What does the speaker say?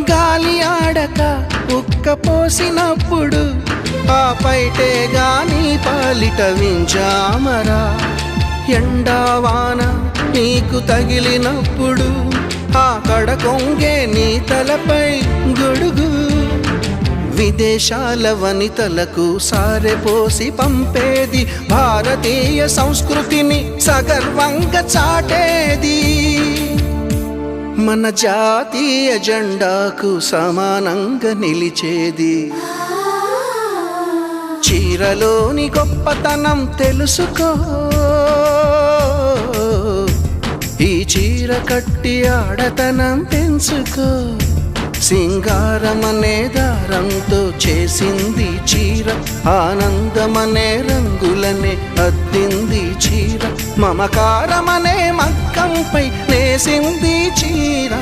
గాలి ఆడక ఉక్క పోసినప్పుడు ఆ పైటే గాని పాలిట వించామరా. ఎండావాన నీకు తగిలినప్పుడు ఆ కడ కొంగే నీ తలపై గొడుగు. విదేశాల వనితలకు సారెపోసి పంపేది భారతీయ సంస్కృతిని సగర్వంగా చాటేది. మన జాతీయ జెండాకు సమానంగా నిలిచేది. చీరలోని గొప్పతనం తెలుసుకో, ఈ చీర కట్టి ఆడతనం పెంచుకో. సింగారమనే దారంతో చేసింది చీర, ఆనందమనే రంగులనే అద్దింది చీర, మమకారమనే మగ్గంపై నేసింది చీర.